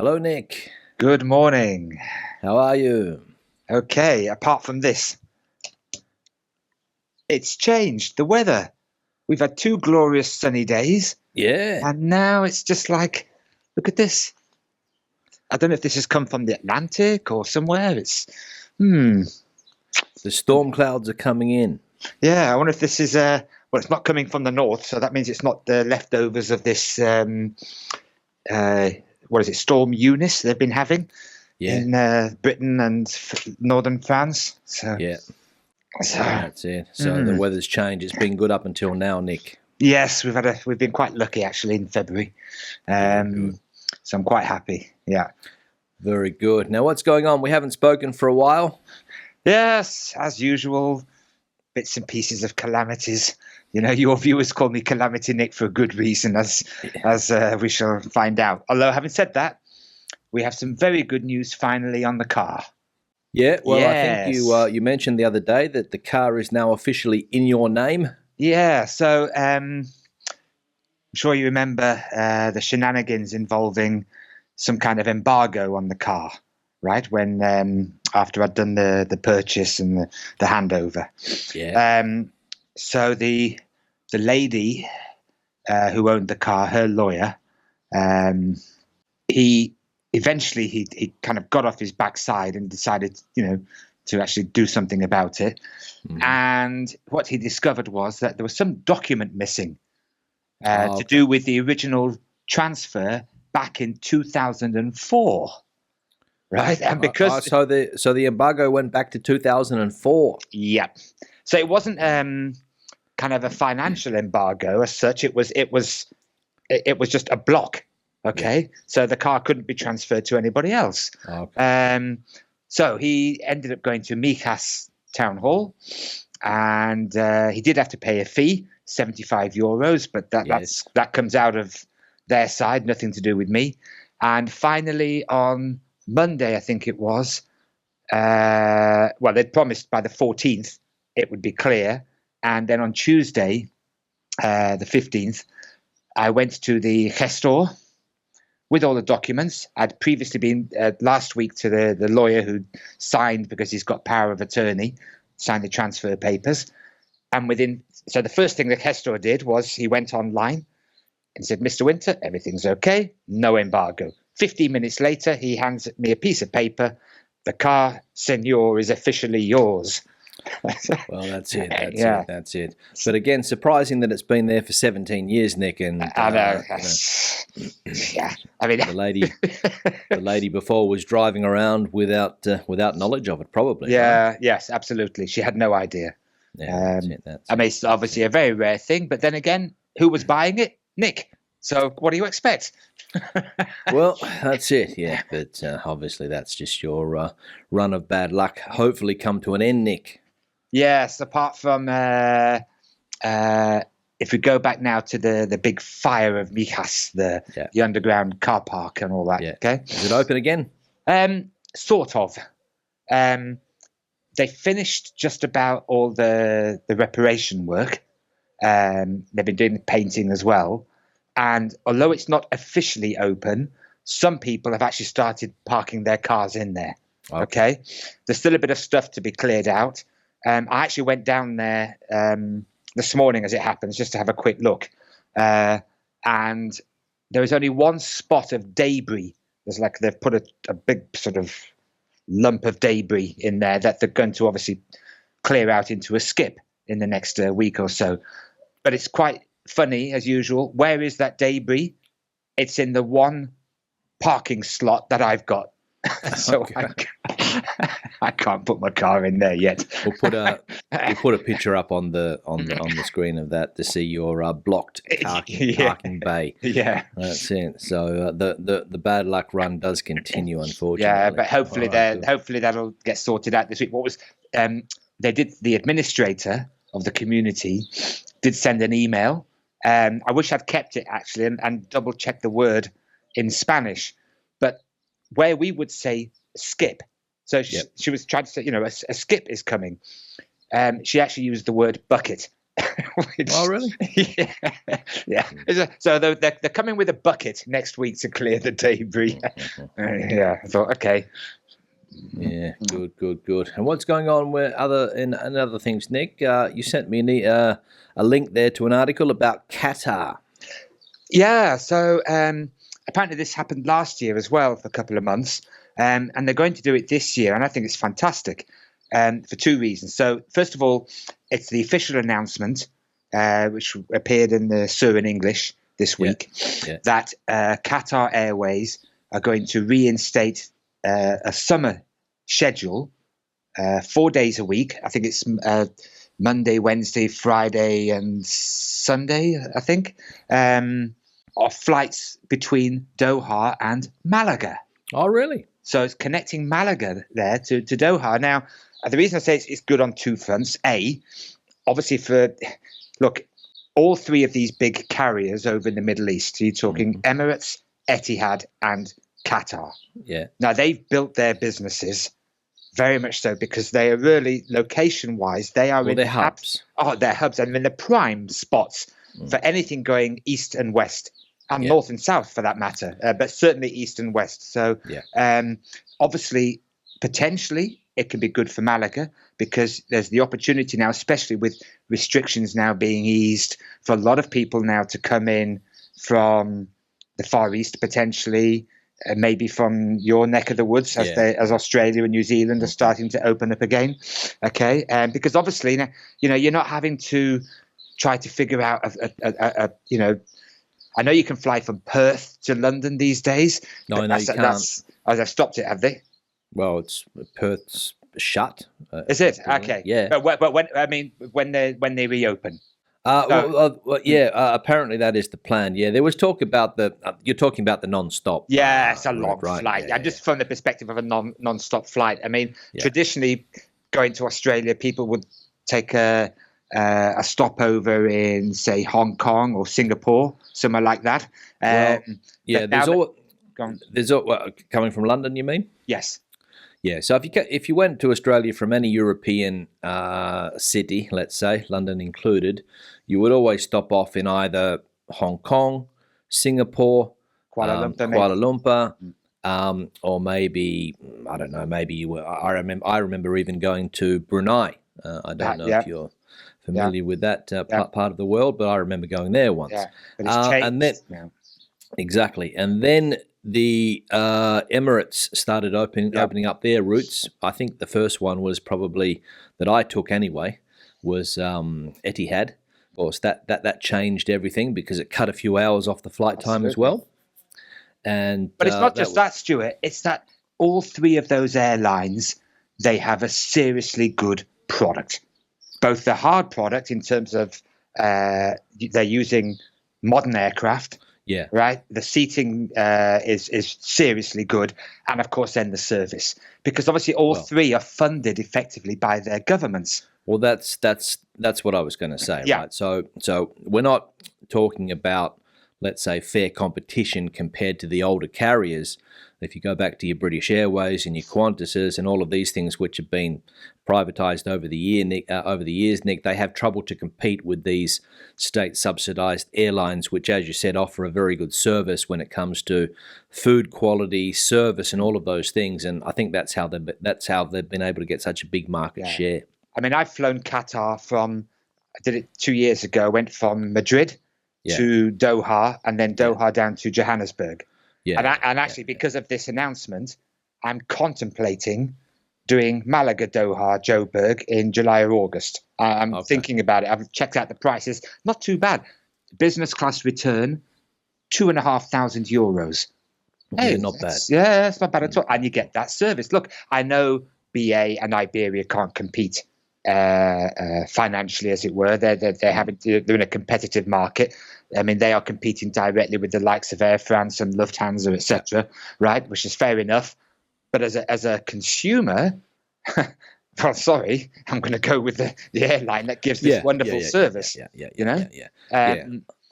Hello, Nick. Good morning. How are you? Okay, apart from this, it's changed, the weather. We've had 2 glorious sunny days, Yeah. and now it's just like, look at this. I don't know if this has come from the Atlantic or somewhere. The storm clouds are coming in. Yeah, I wonder if this is, well, it's not coming from the north, so that means it's not the leftovers of this, Storm Eunice they've been having in Britain and northern France. So Yeah. That's it. So the weather's changed. It's been good up until now, Nick. Yes, we've been quite lucky actually in February, so I'm quite happy. Yeah. Very good. Now, what's going on? We haven't spoken for a while. Yes, as usual, bits and pieces of calamities. You know, your viewers call me Calamity Nick for a good reason, as we shall find out. Although, having said that, we have some very good news finally on the car. Yeah. Well, Yes. I think you mentioned the other day that the car is now officially in your name. Yeah. So I'm sure you remember the shenanigans involving some kind of embargo on the car, right? When after I'd done the purchase and the handover. Yeah. So the lady who owned the car, her lawyer, he kind of got off his backside and decided, to actually do something about it. And what he discovered was that there was some document missing to do with the original transfer back in 2004. Right, and because so the embargo went back to 2004. Yeah, so it wasn't kind of a financial embargo as such. It was just a block. Okay, so the car couldn't be transferred to anybody else. Okay. So he ended up going to Mijas Town Hall, and he did have to pay a fee, €75, but that comes out of their side, nothing to do with me. And finally, on Monday, I think it was, they'd promised by the 14th it would be clear. And then on Tuesday, the 15th, I went to the gestor with all the documents. I'd previously been last week to the lawyer who signed, because he's got power of attorney, signed the transfer papers. And so the first thing the gestor did was he went online and said, "Mr. Winter, everything's okay, no embargo." 15 minutes later, he hands me a piece of paper. "The car, senor, is officially yours." Well, that's it. That's it. But again, surprising that it's been there for 17 years, Nick. And I know. Yeah, I mean, the lady before was driving around without knowledge of it, probably. Yeah. Right? Yes, absolutely. She had no idea. Yeah, I mean, it's obviously a very rare thing. But then again, who was buying it? Nick. So what do you expect? Well, that's it. Yeah, but obviously that's just your run of bad luck. Hopefully, come to an end, Nick. Yes, apart from if we go back now to the big fire of Mijas, the underground car park and all that. Yeah. Okay, Is it open again? Sort of. They finished just about all the reparation work. They've been doing the painting as well. And although it's not officially open, some people have actually started parking their cars in there. Okay. There's still a bit of stuff to be cleared out. I actually went down there this morning, as it happens, just to have a quick look. And there was only one spot of debris. They've put a big sort of lump of debris in there that they're going to obviously clear out into a skip in the next week or so. But it's quite funny, as usual. Where is that debris? It's in the one parking slot that I've got. So I can't put my car in there yet. We'll put a picture up on the screen of that to see your blocked parking bay. Yeah, that's it. So the bad luck run does continue, unfortunately. Yeah, but hopefully that'll get sorted out this week. The administrator of the community did send an email. I wish I'd kept it actually and double checked the word in Spanish, but where we would say skip. So she was trying to say, a skip is coming. She actually used the word bucket. Oh, really? Yeah, yeah. So they're coming with a bucket next week to clear the debris. Yeah, I thought, okay. Yeah, good. And what's going on with other things, Nick? You sent me a link there to an article about Qatar. Yeah, so apparently this happened last year as well for a couple of months, and they're going to do it this year, and I think it's fantastic for two reasons. So first of all, it's the official announcement, which appeared in the Sur in English this week, that Qatar Airways are going to reinstate a summer schedule, 4 days a week. I think it's Monday, Wednesday, Friday, and Sunday, I think, of flights between Doha and Malaga. Oh, really? So it's connecting Malaga there to Doha. Now, the reason I say it's good on two fronts. A, obviously look, all three of these big carriers over in the Middle East, so you're talking Emirates, Etihad, and Qatar. Yeah. Now, they've built their businesses very much so because they are really, location-wise, they are in their hubs. They're hubs. And in the prime spots for anything going east and west, and north and south for that matter, but certainly east and west. So obviously, potentially, it can be good for Malaga because there's the opportunity now, especially with restrictions now being eased, for a lot of people now to come in from the Far East potentially, maybe from your neck of the woods, as Australia and New Zealand are starting to open up again. Okay, because obviously now, you're not having to try to figure out I know you can fly from Perth to London these days. No, you can't. They've stopped it, have they? Well, it's Perth's shut. Is it? Okay. Yeah. But when they reopen. Apparently that is the plan. Yeah, there was talk about you're talking about the non-stop. Yeah, it's a long right? flight. Yeah, just from the perspective of a non-stop flight. I mean, traditionally, going to Australia, people would take a stopover in, say, Hong Kong or Singapore, somewhere like that. Coming from London, you mean? Yes. Yeah, so if you went to Australia from any European city, let's say, London included, you would always stop off in either Hong Kong, Singapore, Kuala Lumpur, or maybe, I don't know, maybe you were. I remember even going to Brunei. I don't know if you're familiar with that part of the world, but I remember going there once. Yeah, but it's changed now. Exactly, and then the Emirates started opening up their routes. I think the first one was probably that I took anyway was Etihad. Of course, that changed everything because it cut a few hours off the flight time as well. But it's not just that, Stuart. It's that all three of those airlines, they have a seriously good product. Both the hard product in terms of they're using modern aircraft. Yeah. Right. The seating is seriously good, and of course, then the service, because obviously all three are funded effectively by their governments. Well, that's what I was going to say. Yeah. Right. So we're not talking about, let's say, fair competition compared to the older carriers. If you go back to your British Airways and your Qantases and all of these things which have been privatised over the years, Nick, they have trouble to compete with these state-subsidised airlines, which, as you said, offer a very good service when it comes to food quality, service, and all of those things. And I think that's how they've been able to get such a big market share. I mean, I've flown Qatar I did it 2 years ago. Went from Madrid to Doha, and then Doha down to Johannesburg. Yeah, and actually, because of this announcement, I'm contemplating doing Malaga-Doha, Joburg in July or August. I'm thinking about it. I've checked out the prices. Not too bad. Business class return, €2,500. Hey, not bad. Yeah, it's not bad at all. And you get that service. Look, I know BA and Iberia can't compete financially, as it were. They're in a competitive market. I mean, they are competing directly with the likes of Air France and Lufthansa, etc. Right, which is fair enough. But as a consumer, well, sorry, I'm going to go with the airline that gives this wonderful service.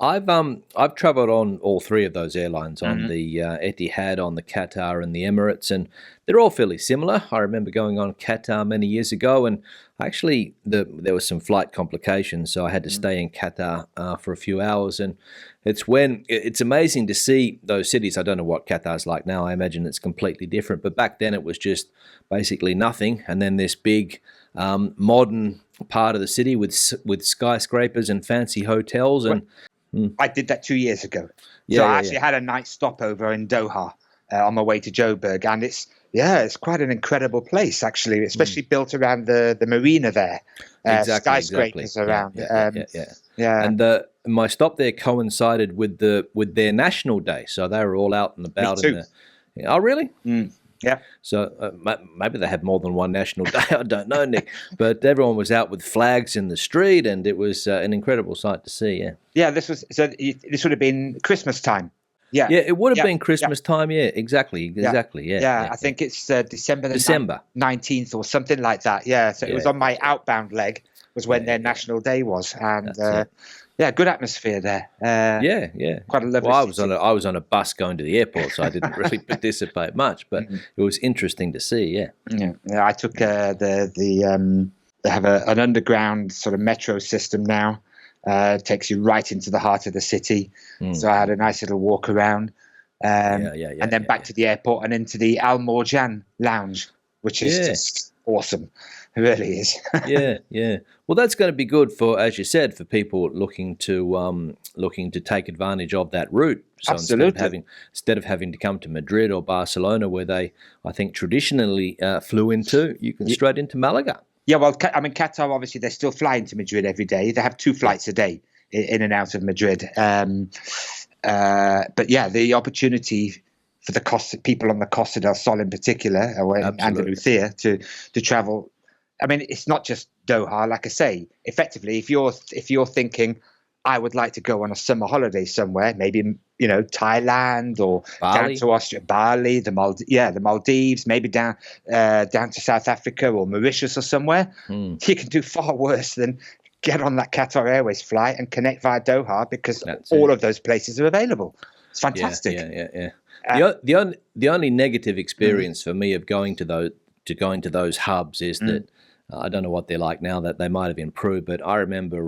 I've travelled on all three of those airlines, on the Etihad, on the Qatar, and the Emirates, and they're all fairly similar. I remember going on Qatar many years ago, and Actually, there was some flight complications, so I had to stay in Qatar for a few hours, and it's amazing to see those cities. I don't know what Qatar's like now. I imagine it's completely different, but back then it was just basically nothing, and then this big modern part of the city with skyscrapers and fancy hotels. And I did that 2 years ago. Yeah, So I yeah, actually yeah. had a night stopover in Doha on my way to Joburg, and it's quite an incredible place actually, especially built around the marina there. Skyscrapers around. Yeah. And my stop there coincided with their national day, so they were all out and Me about. too. Oh, really? Yeah. So maybe they had more than one national day. I don't know, Nick. But everyone was out with flags in the street, and it was an incredible sight to see. Yeah. Yeah, this would have been Christmas time. Yeah. Yeah, it would have been Yeah. Christmas time. Yeah, exactly. Yeah. I think it's December the December. 19th or something like that. Yeah, so it was on my outbound leg was when their yeah. national day was, and That's it. good atmosphere there. Yeah. Quite a lovely. Well, city. I was on a bus going to the airport, so I didn't really participate much, but it was interesting to see. Yeah. Yeah, I took they have an underground sort of metro system now. Takes you right into the heart of the city. So I had a nice little walk around, and then back to the airport and into the Al Morjan lounge, which is just awesome. It really is. Yeah. Well, that's going to be good for, as you said, for people looking to take advantage of that route. So Absolutely. instead of having to come to Madrid or Barcelona, where they, I think, traditionally flew into, you can straight into Malaga. Yeah, well, I mean, Qatar, obviously, they're still flying to Madrid every day. They have 2 flights a day in and out of Madrid. But yeah, the opportunity for people on the Costa del Sol in particular, or in Andalusia, to travel. I mean, it's not just Doha. Like I say, effectively, if you're thinking, I would like to go on a summer holiday somewhere, maybe Thailand or Bali. down to Austria, Bali, the Maldives, maybe down to South Africa or Mauritius or somewhere. You can do far worse than get on that Qatar Airways flight and connect via Doha, because all of those places are available. It's fantastic. Yeah. The only negative experience for me of going to those hubs is that I don't know what they're like now, that they might have improved, but I remember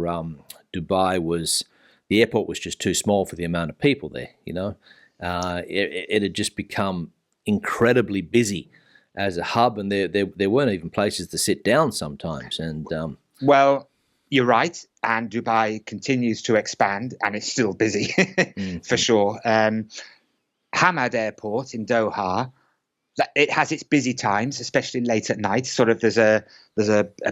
Dubai the airport was just too small for the amount of people there. It had just become incredibly busy as a hub, and there weren't even places to sit down sometimes. And well, you're right, and Dubai continues to expand, and it's still busy for sure. Hamad Airport in Doha, it has its busy times, especially late at night. Sort of there's a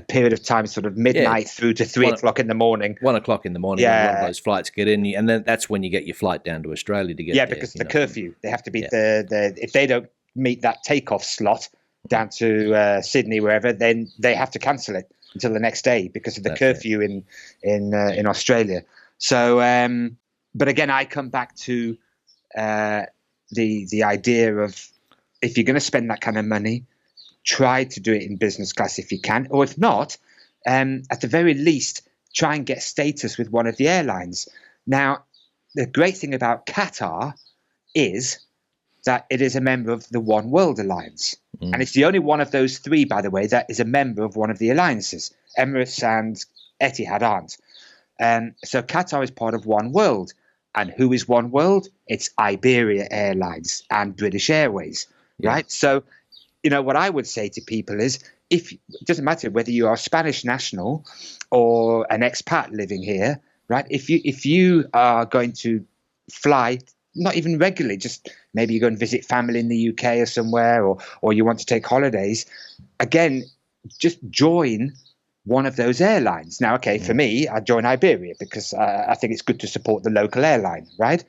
period of time, sort of midnight through to 3 o'clock in the morning. 1 o'clock in the morning, when one of those flights get in, and then that's when you get your flight down to Australia to get there. Yeah, because the curfew, they have to beat if they don't meet that takeoff slot down to Sydney, wherever, then they have to cancel it until the next day because of the curfew in Australia. So, but again, I come back to the idea of, if you're going to spend that kind of money, try to do it in business class if you can, or if not, at the very least, try and get status with one of the airlines. Now, the great thing about Qatar is that it is a member of the One World Alliance. And it's the only one of those 3, by the way, that is a member of one of the alliances. Emirates and Etihad aren't. So Qatar is part of One World. And who is One World? It's Iberia Airlines and British Airways. Right. So, what I would say to people is, it doesn't matter whether you are a Spanish national or an expat living here, right? If you are going to fly, not even regularly, just maybe you go and visit family in the UK or somewhere, or you want to take holidays, again, just join one of those airlines. Now, okay, for me, I'd join Iberia because I think it's good to support the local airline, right?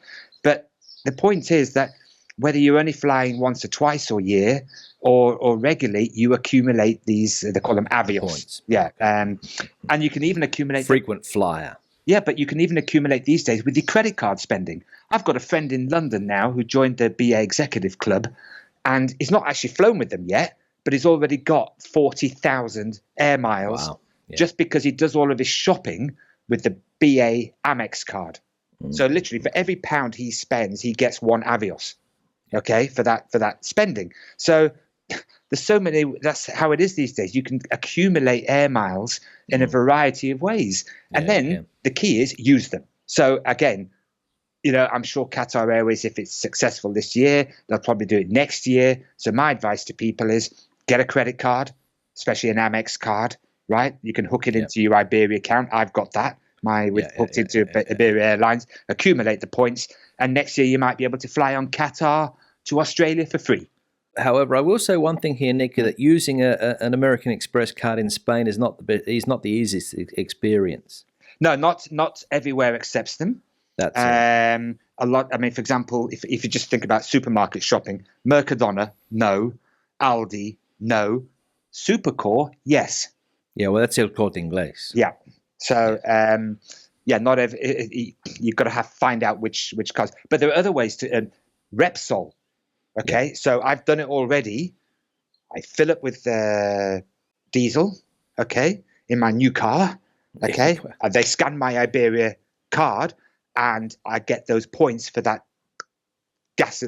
But the point is that whether you're only flying once or twice a year or regularly, you accumulate these, they call them avios. Points. Yeah. And you can even accumulate frequent flyer. Yeah, but you can even accumulate these days with your credit card spending. I've got a friend in London now who joined the BA Executive Club, and he's not actually flown with them yet, but he's already got 40,000 air miles just because he does all of his shopping with the BA Amex card. So literally for every pound he spends, he gets 1 Avios. Okay, for that spending. So there's so many. That's how it is these days. You can accumulate air miles in a variety of ways, and then the key is use them. So again, I'm sure Qatar Airways, if it's successful this year, they'll probably do it next year. So my advice to people is get a credit card, especially an Amex card, right? You can hook it into your Iberia account. I've got that. Hooked into Iberia Airlines, accumulate the points, and next year you might be able to fly on Qatar to Australia for free. However, I will say one thing here, Nick, that using an American Express card in Spain is not the easiest experience. No, not everywhere accepts them. That's a lot. I mean, for example, if you just think about supermarket shopping, Mercadona, no. Aldi, no. Supercore, yes. Yeah, well, that's El Corte Inglés. Yeah. So, not every. You've got to find out which cars. But there are other ways to Repsol. Okay, so I've done it already. I fill up with diesel. Okay, in my new car. Okay, and they scan my Iberia card, and I get those points for that gas,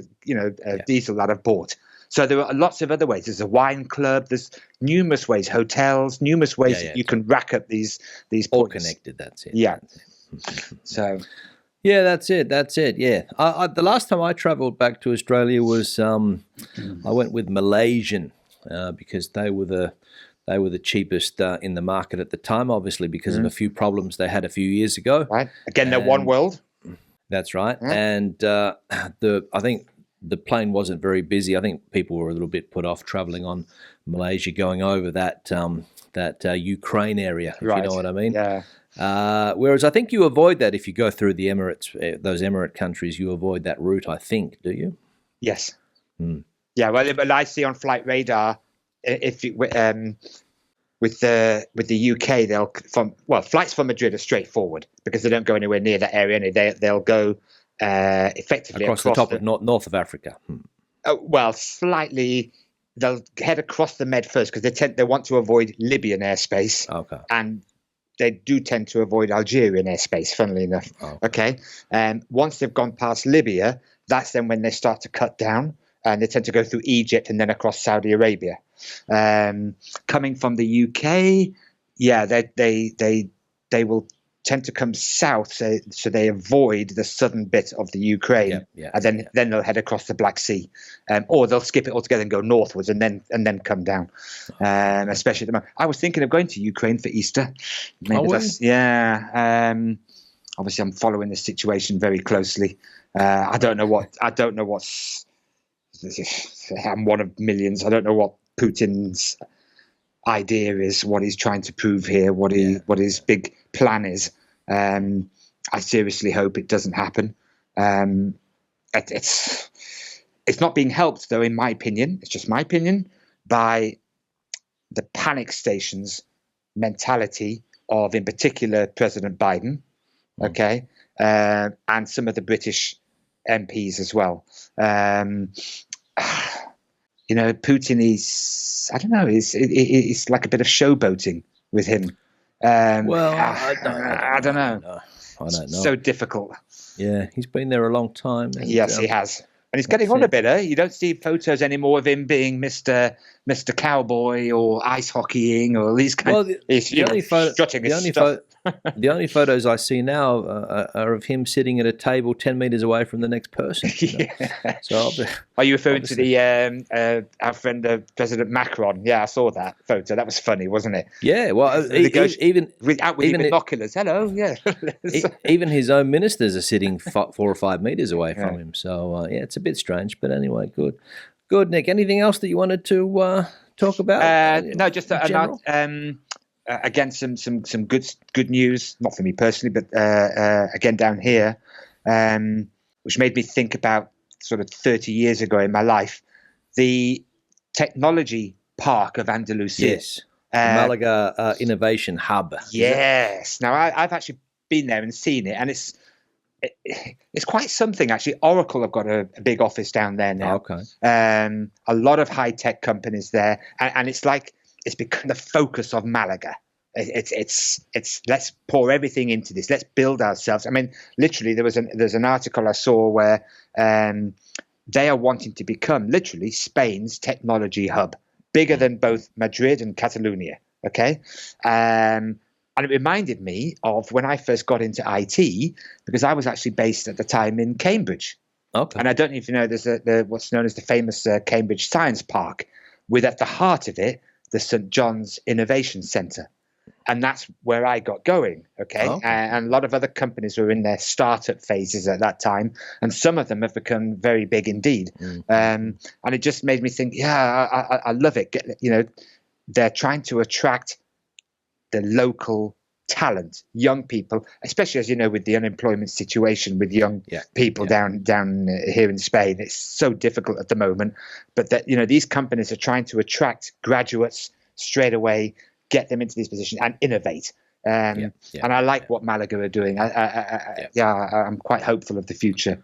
diesel that I've bought. So there are lots of other ways. There's a wine club. There's numerous ways, hotels, numerous ways that you can rack up these points. All connected. That's it. Yeah. That's it. So. Yeah, that's it. Yeah, the last time I travelled back to Australia was I went with Malaysian because they were the cheapest in the market at the time, obviously because of a few problems they had a few years ago. Right. Again, they're one world. That's right. Yeah. And I think the plane wasn't very busy. I think people were a little bit put off travelling on Malaysia, going over that Ukraine area, if you know what I mean. Yeah. Whereas I think you avoid that if you go through the Emirates, those Emirate countries, you avoid that route, I think, do you? Yes. Yeah, well, I see on Flight Radar, with the UK, flights from Madrid are straightforward because they don't go anywhere near that area, and they'll go effectively across the top of north of Africa. Slightly. They'll head across the Med first because they want to avoid Libyan airspace. Okay. And they do tend to avoid Algerian airspace, funnily enough. Okay. Once they've gone past Libya, that's then when they start to cut down, and they tend to go through Egypt and then across Saudi Arabia. Coming from the UK, they will tend to come south, so they avoid the southern bit of the Ukraine, and then they'll head across the Black Sea, or they'll skip it altogether and go northwards and then come down. Especially at the moment, I was thinking of going to Ukraine for Easter. Obviously, I'm following the situation very closely. I don't know what's. I'm one of millions. I don't know what Putin's idea is, what he's trying to prove here, what his big plan is. I seriously hope it doesn't happen. It's not being helped, though, in my opinion. It's just my opinion, by the panic stations mentality of, in particular, President Biden, okay, and some of the British MPs as well. Putin is, I don't know, it's like a bit of showboating with him. I don't know. I don't know. So difficult. Yeah, he's been there a long time. And, yes, he has. And he's getting on a bit, You don't see photos anymore of him being Mr. Cowboy or ice hockeying or these kinds. Well, the only photos I see now are of him sitting at a table 10 meters away from the next person. So are you referring to the our friend President Macron? Yeah, I saw that photo. That was funny, wasn't it? Yeah, well, even with binoculars. Hello, yeah. Even his own ministers are sitting 4 or 5 meters away from him. So it's a bit strange, but anyway, good, Nick. Anything else that you wanted to talk about? No, just again, some good news, not for me personally, but again down here, which made me think about sort of 30 years ago in my life, the technology park of Andalusia. Yes, Malaga Innovation Hub. Yes. Now I've actually been there and seen it, and it's quite something, actually. Oracle have got a big office down there now. Okay. A lot of high tech companies there, and it's like it's become the focus of Malaga. It's let's pour everything into this. Let's build ourselves. I mean, literally, there's an article I saw where they are wanting to become literally Spain's technology hub. bigger than both Madrid and Catalonia. Okay. And it reminded me of when I first got into IT, because I was actually based at the time in Cambridge. Okay. And I don't know if you know, there's what's known as the famous Cambridge Science Park, with at the heart of it, the St. John's Innovation Centre. And that's where I got going, okay? And a lot of other companies were in their startup phases at that time, and some of them have become very big indeed. And it just made me think, I love it. They're trying to attract the local talent, young people, especially, as you know, with the unemployment situation with young people down here in Spain. It's so difficult at the moment, but that, these companies are trying to attract graduates straight away, get them into these positions and innovate. And I like what Malaga are doing. I'm quite hopeful of the future.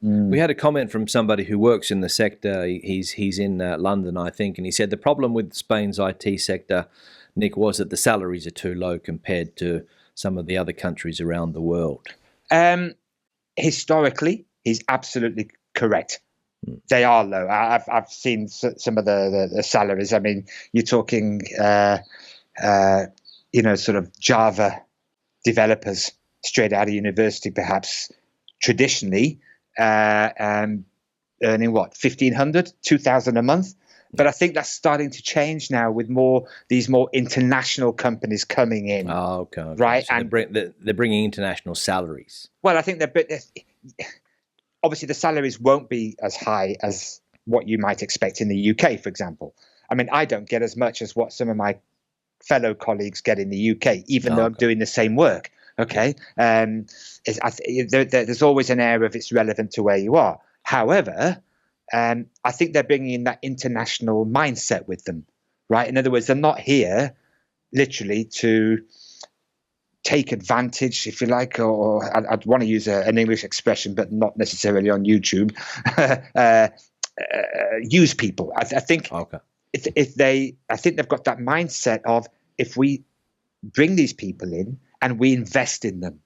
We had a comment from somebody who works in the sector. He's in London, I think, and he said the problem with Spain's IT sector, Nick, was that the salaries are too low compared to some of the other countries around the world. Historically, he's absolutely correct. They are low. I've seen some of the salaries. I mean, you're talking, sort of Java developers straight out of university, perhaps traditionally, earning what, 1,500, 2,000 a month. But I think that's starting to change now with these more international companies coming in. Oh, okay. Right, so they're bringing international salaries. Well, I think obviously the salaries won't be as high as what you might expect in the UK, for example. I mean, I don't get as much as what some of my fellow colleagues get in the UK, even though I'm doing the same work. Okay, there's always an air of it's relevant to where you are. However, I think they're bringing in that international mindset with them, right? In other words, they're not here literally to take advantage, if you like, or I'd want to use an English expression, but not necessarily on YouTube, use people. I think I think they've got that mindset of, if we bring these people in and we invest in them,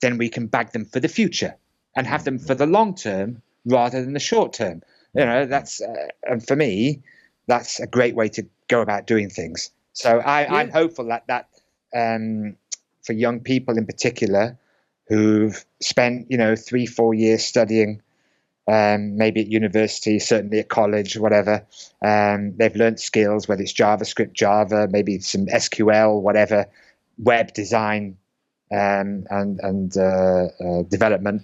then we can bag them for the future and have them for the long term rather than the short term. That's and for me, that's a great way to go about doing things. So I'm hopeful that for young people in particular who've spent 3-4 years studying, maybe at university, certainly at college, whatever, they've learned skills, whether it's JavaScript, Java, maybe some SQL, whatever, web design and development.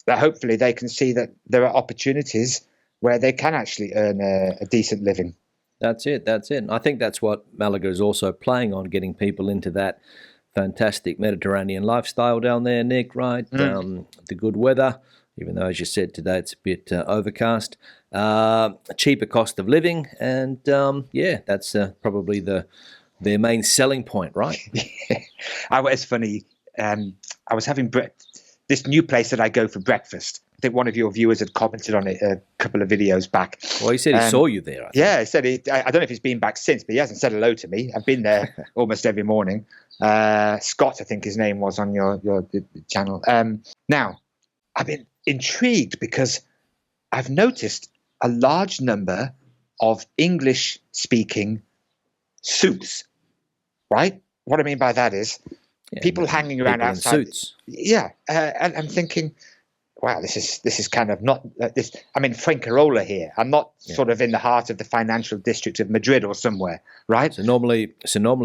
That hopefully they can see that there are opportunities where they can actually earn a decent living. That's it. And I think that's what Malaga is also playing on, getting people into that fantastic Mediterranean lifestyle down there, Nick, right? The good weather, even though, as you said, today it's a bit overcast. A cheaper cost of living, and that's probably their main selling point, right? It's funny. I was having this new place that I go for breakfast. I think one of your viewers had commented on it a couple of videos back. Well, he said he saw you there. He said I don't know if he's been back since, but he hasn't said hello to me. I've been there almost every morning. Scott, I think his name was on your channel. Now, I've been intrigued because I've noticed a large number of English-speaking suits, right? What I mean by that is people hanging around outside. In suits. And I'm thinking, wow, this is kind of not this. I'm in Fuengirola here. I'm not sort of in the heart of the financial district of Madrid or somewhere, right? So normally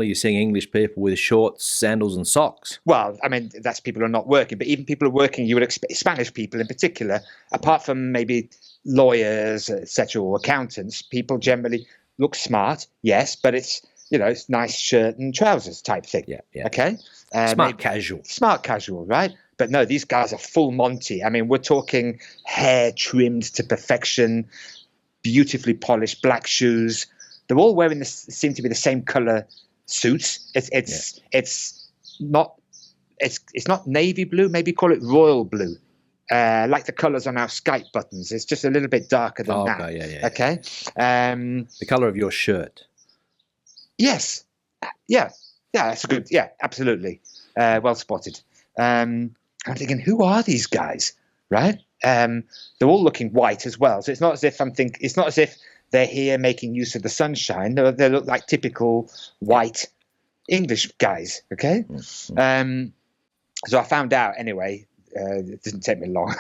you're seeing English people with shorts, sandals, and socks. Well, I mean, that's people who are not working, but even people who are working, you would expect Spanish people in particular, apart from maybe lawyers, etc., or accountants. People generally look smart, yes, but it's nice shirt and trousers type thing. Yeah. Okay. Smart casual, right? But no, these guys are full Monty. I mean, we're talking hair trimmed to perfection, beautifully polished black shoes. They're all wearing seem to be the same color suits. It's not navy blue. Maybe call it royal blue, like the colors on our Skype buttons. It's just a little bit darker than that. Okay. The color of your shirt. Yes. Yeah. That's good. Yeah, absolutely. Well spotted. I'm thinking, who are these guys? Right? They're all looking white as well. So it's not as if they're here making use of the sunshine. They look like typical white English guys. Okay. So I found out anyway. It didn't take me long.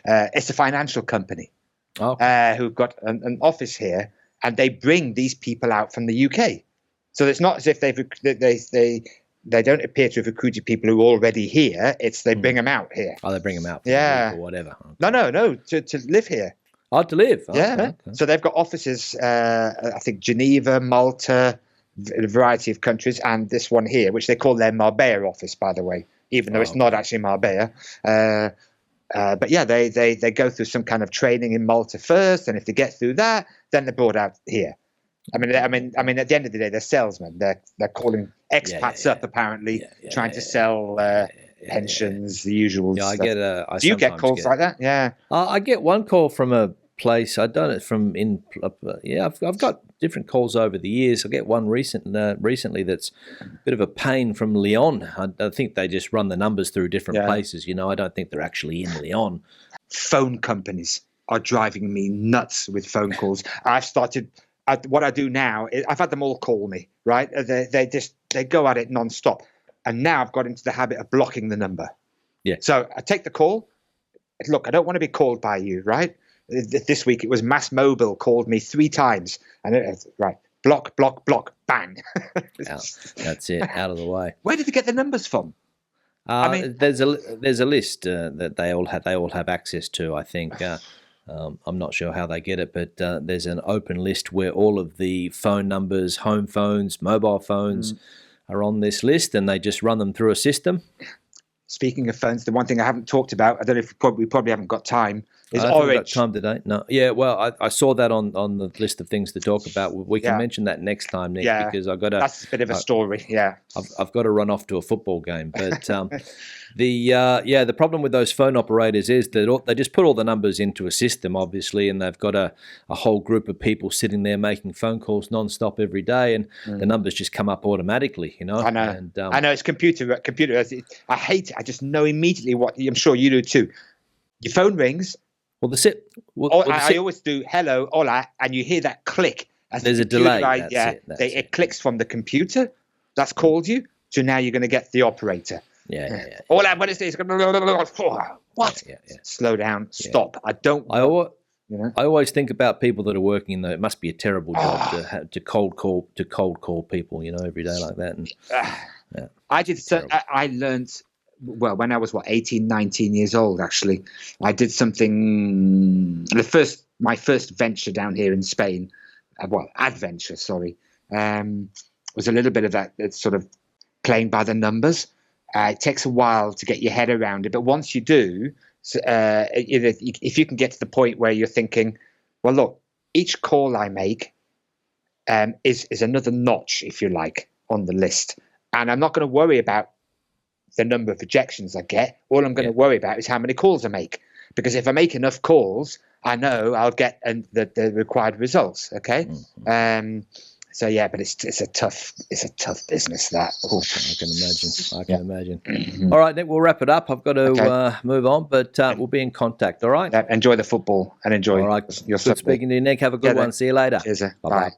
It's a financial company who've got an office here, and they bring these people out from the UK. So it's not as if they don't appear to have recruited people who are already here. It's they bring them out here. Oh, they bring them out for a week or whatever. Okay. No, to live here. Oh, to live. Yeah. Okay. So they've got offices, I think Geneva, Malta, a variety of countries, and this one here, which they call their Marbella office, by the way, even though it's not actually Marbella. But yeah, they go through some kind of training in Malta first, and if they get through that, then they're brought out here. I mean, at the end of the day, they're salesmen. They're calling expats up, apparently, trying to sell pensions, the usual stuff. Do you get calls like that? Yeah. I get one call from a place. I don't know from in. I've got different calls over the years. I get one recently that's a bit of a pain from Lyon. I think they just run the numbers through different places. I don't think they're actually in Lyon. Phone companies are driving me nuts with phone calls. What I do now is I've had them all call me, right? They go at it non-stop. And now I've got into the habit of blocking the number. Yeah. So I take the call. Look, I don't want to be called by you, right? This week it was Mass Mobile called me 3 times. And right, block, bang. That's it, out of the way. Where did you get the numbers from? There's a list that they all have access to, I think. I'm not sure how they get it, but there's an open list where all of the phone numbers, home phones, mobile phones are on this list, and they just run them through a system. Speaking of phones, the one thing I haven't talked about, I don't know if we probably haven't got time, is I don't think Orange. we've got time today. No. Yeah, well, I saw that on the list of things to talk about. We can mention that next time, Nick, because that's a bit of a story. Yeah, I've got to run off to a football game. But the problem with those phone operators is that they just put all the numbers into a system, obviously, and they've got a whole group of people sitting there making phone calls non-stop every day, and the numbers just come up automatically. I know. And, I know it's computer. I hate it. I just know immediately what. I'm sure you do too. Your phone rings. I always do hello, hola, and you hear that click. There's a delay. It clicks from the computer that's called you, so now you're going to get the operator. Yeah. Hola, what is this? What? Yeah. Slow down. Stop. I don't. I always think about people that are working in it must be a terrible job to cold call people, every day like that. And I learned. Well, when I was 18, 19 years old, actually, I did something. My first venture down here in Spain, adventure, sorry, was a little bit of that sort of playing by the numbers. It takes a while to get your head around it, but once you do, if you can get to the point where you're thinking, well, look, each call I make is another notch, if you like, on the list, and I'm not going to worry about the number of rejections I get. All I'm going to worry about is how many calls I make, because if I make enough calls, I know I'll get the required results. Okay. So yeah, but it's a tough business, that. I can imagine. All right, Nick, we'll wrap it up. I've got to move on, but we'll be in contact. All right. Enjoy the football and enjoy. All right. Good speaking to you, Nick. Have a good one. See you later. Cheers. Bye.